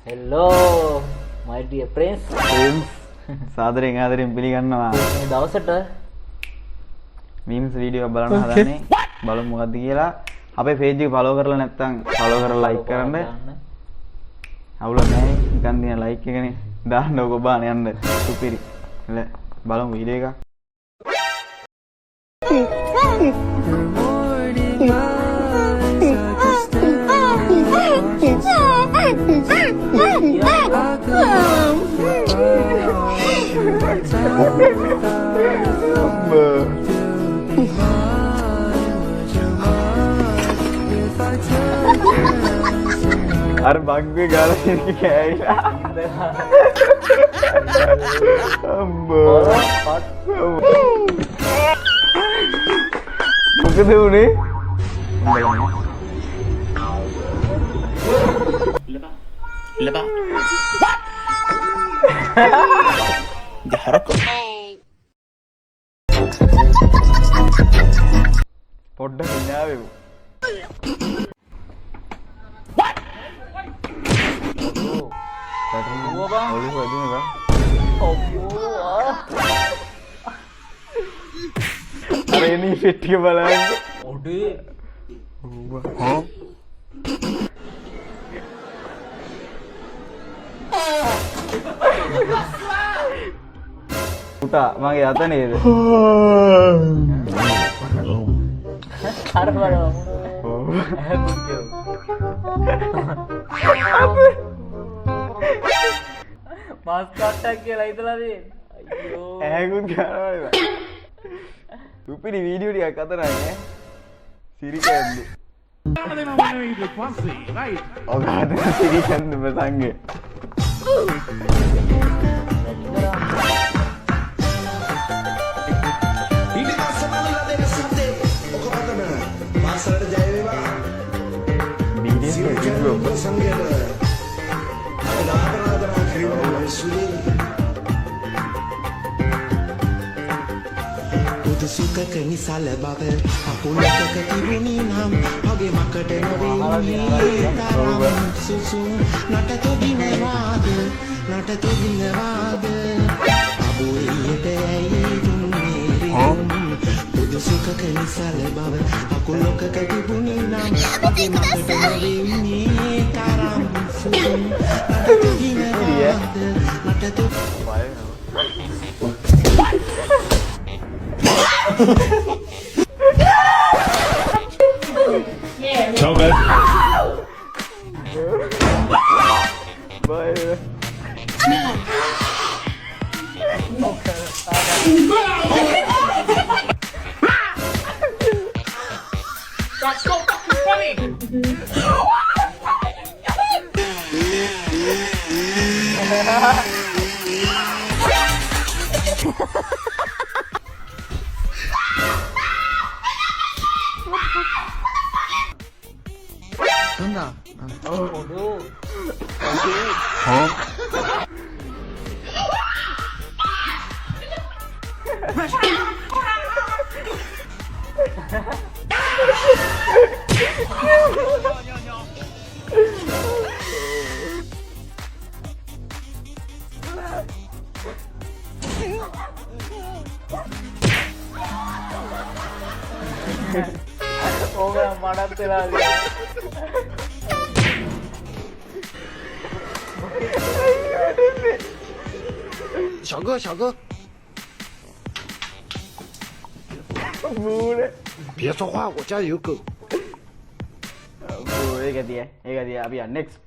Hello, my dear prince. සාදරයෙන් ආදරයෙන් පිළිගන්නවා. මේ දවසට memes video බලන්න හදන්නේ. බලමු මොකද්ද කියලා. අපේ page එක follow කරලා නැත්නම් follow කරලා like කරන්න. අවුල නැහැ. නිකන් දින like එකනේ. දාන්න ඔක බාන යන්න. සුපිරි. බලමු video එක. අර බග්ගේ ගාලා ඉන්නේ කෑයිලා අම්බෝ මොකද උනේ ලබා දහරක පොඩ්ඩක් ඉනාවෙමු ඔලු වදුනේ බා අර එනි ෆිට් එක බලන්න ඔඩේ පුතා මගේ අත නේද කරවල මාස් කට්ටක් කියලා හිතලා තියෙන්නේ අයියෝ ඇහුත් ගානවා සුපිරි වීඩියෝ ටිකක් අතරයි නේ සිරිකැන්දේ ඔගාද සිරිකැන්ද මසංගේ සුකක නිසල බව අකුලක තිබුණි නම් ඔගේ මකට නොවෙන්නේ තරම් සුසු නටතු දිනවාද අබුයියට ඇයි දුන්නේ රිම් බුදු සුකක නිසල බව අකුලක තිබුණි නම් ඔගේ මකට නොවෙන්නේ තරම් සුසු නටතු දිනවාද Ciao guys. Bye. That's so fucking funny. Tunda. ඔඩෝ ඕක මඩත් වෙලා ශග 别说话，我家有狗。 ඒක තිය අපි next